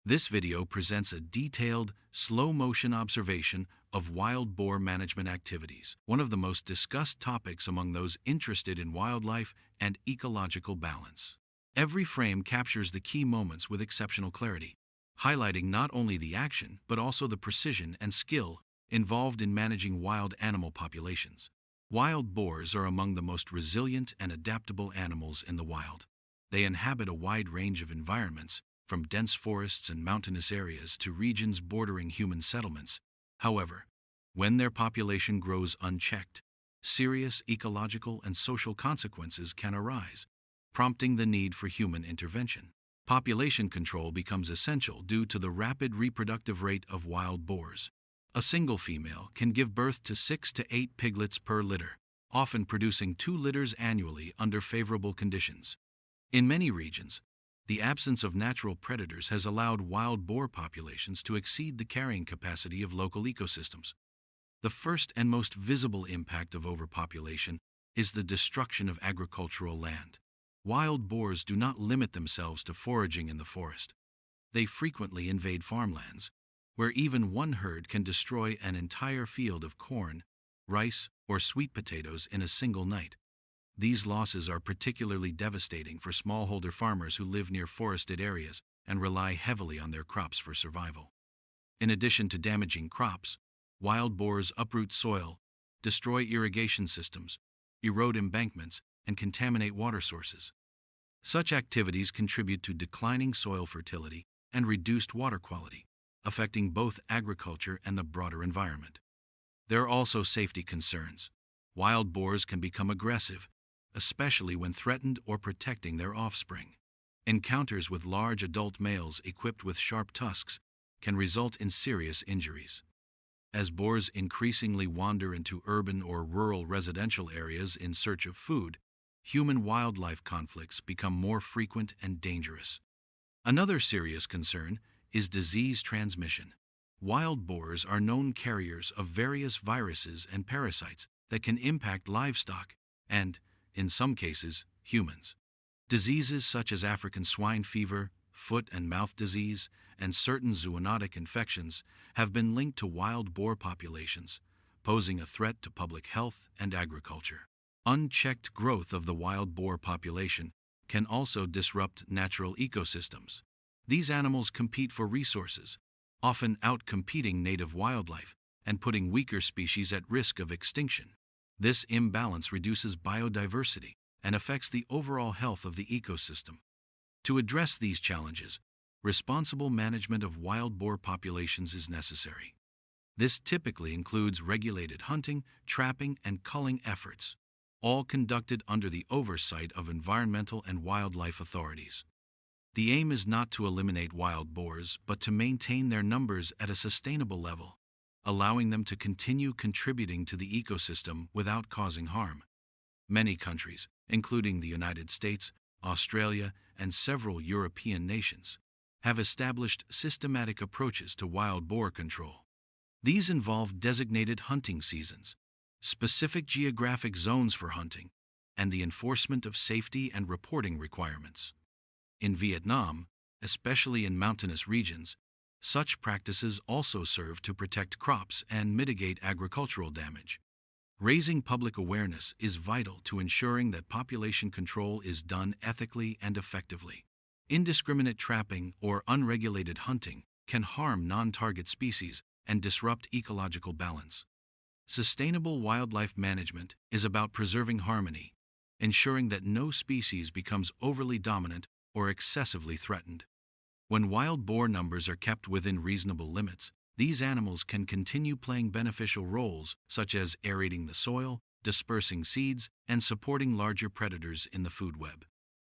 This video presents a detailed, slow-motion observation of wild boar management activities, one of the most discussed topics among those interested in wildlife and ecological balance. Every frame captures the key moments with exceptional clarity, highlighting not only the action but also the precision and skill involved in managing wild animal populations. Wild boars are among the most resilient and adaptable animals in the wild. They inhabit a wide range of environments, from dense forests and mountainous areas to regions bordering human settlements. However, when their population grows unchecked, serious ecological and social consequences can arise, prompting the need for human intervention. Population control becomes essential due to the rapid reproductive rate of wild boars. A single female can give birth to 6 to 8 piglets per litter, often producing 2 litters annually under favorable conditions. In many regions, the absence of natural predators has allowed wild boar populations to exceed the carrying capacity of local ecosystems. The first and most visible impact of overpopulation is the destruction of agricultural land. Wild boars do not limit themselves to foraging in the forest. They frequently invade farmlands, where even one herd can destroy an entire field of corn, rice, or sweet potatoes in a single night. These losses are particularly devastating for smallholder farmers who live near forested areas and rely heavily on their crops for survival. In addition to damaging crops, wild boars uproot soil, destroy irrigation systems, erode embankments, and contaminate water sources. Such activities contribute to declining soil fertility and reduced water quality, affecting both agriculture and the broader environment. There are also safety concerns. Wild boars can become aggressive, especially when threatened or protecting their offspring. Encounters with large adult males equipped with sharp tusks can result in serious injuries. As boars increasingly wander into urban or rural residential areas in search of food, human-wildlife conflicts become more frequent and dangerous. Another serious concern is disease transmission. Wild boars are known carriers of various viruses and parasites that can impact livestock and, in some cases, humans. Diseases such as African swine fever, foot and mouth disease, and certain zoonotic infections have been linked to wild boar populations, posing a threat to public health and agriculture. Unchecked growth of the wild boar population can also disrupt natural ecosystems. These animals compete for resources, often outcompeting native wildlife and putting weaker species at risk of extinction. This imbalance reduces biodiversity and affects the overall health of the ecosystem. To address these challenges, responsible management of wild boar populations is necessary. This typically includes regulated hunting, trapping, and culling efforts, all conducted under the oversight of environmental and wildlife authorities. The aim is not to eliminate wild boars, but to maintain their numbers at a sustainable level, allowing them to continue contributing to the ecosystem without causing harm. Many countries, including the United States, Australia, and several European nations, have established systematic approaches to wild boar control. These involve designated hunting seasons, specific geographic zones for hunting, and the enforcement of safety and reporting requirements. In Vietnam, especially in mountainous regions, such practices also serve to protect crops and mitigate agricultural damage. Raising public awareness is vital to ensuring that population control is done ethically and effectively. Indiscriminate trapping or unregulated hunting can harm non-target species and disrupt ecological balance. Sustainable wildlife management is about preserving harmony, ensuring that no species becomes overly dominant or excessively threatened. When wild boar numbers are kept within reasonable limits, these animals can continue playing beneficial roles such as aerating the soil, dispersing seeds, and supporting larger predators in the food web.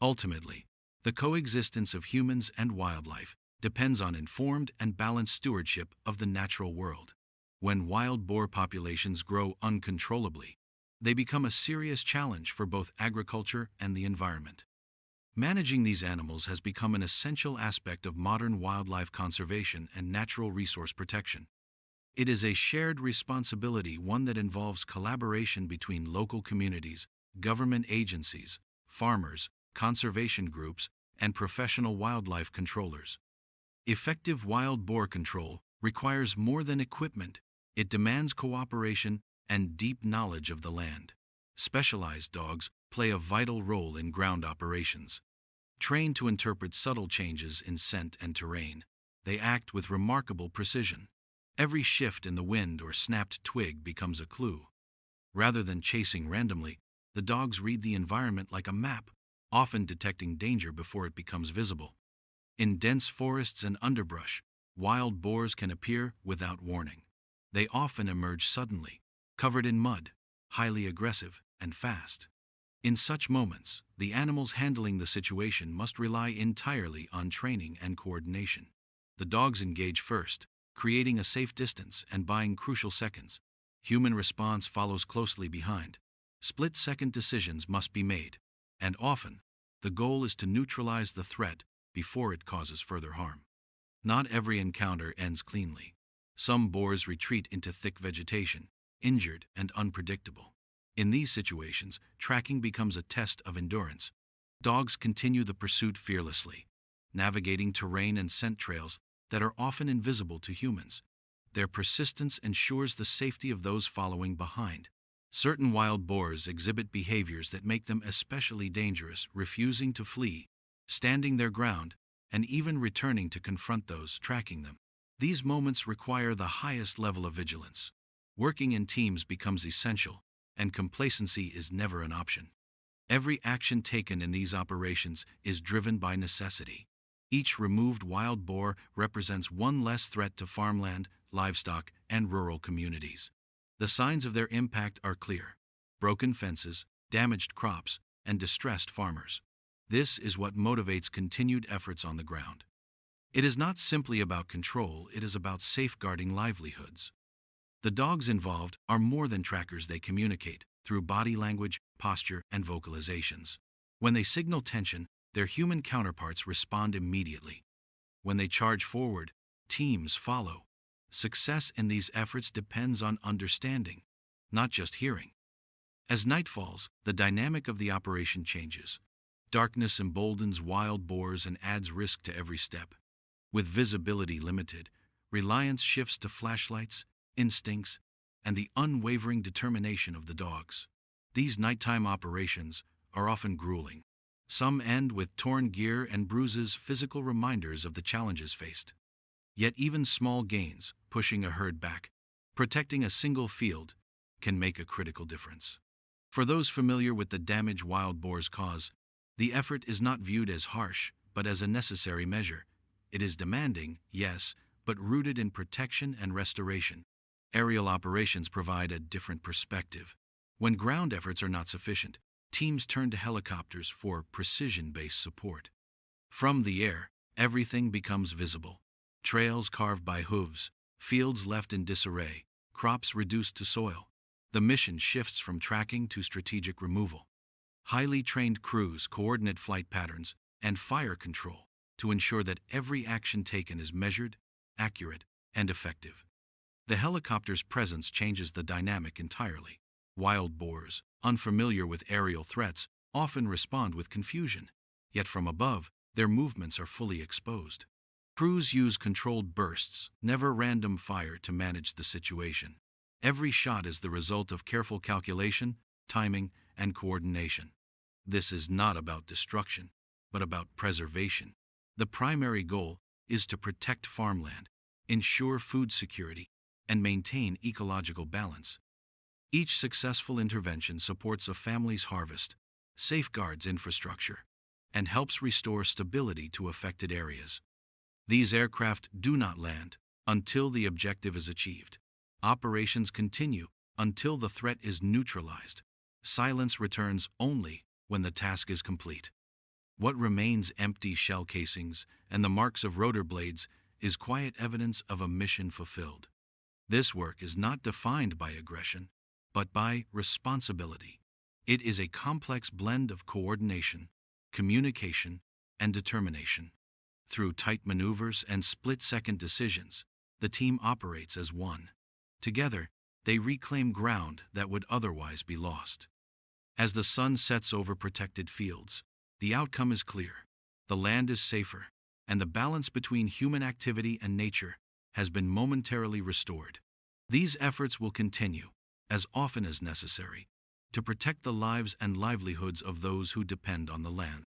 Ultimately, the coexistence of humans and wildlife depends on informed and balanced stewardship of the natural world. When wild boar populations grow uncontrollably, they become a serious challenge for both agriculture and the environment. Managing these animals has become an essential aspect of modern wildlife conservation and natural resource protection. It is a shared responsibility, one that involves collaboration between local communities, government agencies, farmers, conservation groups, and professional wildlife controllers. Effective wild boar control requires more than equipment. It demands cooperation and deep knowledge of the land. Specialized dogs play a vital role in ground operations. Trained to interpret subtle changes in scent and terrain, they act with remarkable precision. Every shift in the wind or snapped twig becomes a clue. Rather than chasing randomly, the dogs read the environment like a map, often detecting danger before it becomes visible. In dense forests and underbrush, wild boars can appear without warning. They often emerge suddenly, covered in mud, highly aggressive and fast. In such moments, the animals handling the situation must rely entirely on training and coordination. The dogs engage first, creating a safe distance and buying crucial seconds. Human response follows closely behind. Split-second decisions must be made, and often, the goal is to neutralize the threat before it causes further harm. Not every encounter ends cleanly. Some boars retreat into thick vegetation, injured and unpredictable. In these situations, tracking becomes a test of endurance. Dogs continue the pursuit fearlessly, navigating terrain and scent trails that are often invisible to humans. Their persistence ensures the safety of those following behind. Certain wild boars exhibit behaviors that make them especially dangerous, refusing to flee, standing their ground, and even returning to confront those tracking them. These moments require the highest level of vigilance. Working in teams becomes essential, and complacency is never an option. Every action taken in these operations is driven by necessity. Each removed wild boar represents one less threat to farmland, livestock, and rural communities. The signs of their impact are clear: broken fences, damaged crops, and distressed farmers. This is what motivates continued efforts on the ground. It is not simply about control, it is about safeguarding livelihoods. The dogs involved are more than trackers. They communicate through body language, posture, and vocalizations. When they signal tension, their human counterparts respond immediately. When they charge forward, teams follow. Success in these efforts depends on understanding, not just hearing. As night falls, the dynamic of the operation changes. Darkness emboldens wild boars and adds risk to every step. With visibility limited, reliance shifts to flashlights, instincts, and the unwavering determination of the dogs. These nighttime operations are often grueling. Some end with torn gear and bruises, physical reminders of the challenges faced. Yet even small gains, pushing a herd back, protecting a single field, can make a critical difference. For those familiar with the damage wild boars cause, the effort is not viewed as harsh, but as a necessary measure. It is demanding, yes, but rooted in protection and restoration. Aerial operations provide a different perspective. When ground efforts are not sufficient, teams turn to helicopters for precision-based support. From the air, everything becomes visible. Trails carved by hooves, fields left in disarray, crops reduced to soil. The mission shifts from tracking to strategic removal. Highly trained crews coordinate flight patterns and fire control to ensure that every action taken is measured, accurate, and effective. The helicopter's presence changes the dynamic entirely. Wild boars, unfamiliar with aerial threats, often respond with confusion. Yet from above, their movements are fully exposed. Crews use controlled bursts, never random fire, to manage the situation. Every shot is the result of careful calculation, timing, and coordination. This is not about destruction, but about preservation. The primary goal is to protect farmland, ensure food security, and maintain ecological balance. Each successful intervention supports a family's harvest, safeguards infrastructure, and helps restore stability to affected areas. These aircraft do not land until the objective is achieved. Operations continue until the threat is neutralized. Silence returns only when the task is complete. What remains, empty shell casings and the marks of rotor blades, is quiet evidence of a mission fulfilled. This work is not defined by aggression, but by responsibility. It is a complex blend of coordination, communication, and determination. Through tight maneuvers and split-second decisions, the team operates as one. Together, they reclaim ground that would otherwise be lost. As the sun sets over protected fields, the outcome is clear. The land is safer, and the balance between human activity and nature has been momentarily restored. These efforts will continue, as often as necessary, to protect the lives and livelihoods of those who depend on the land.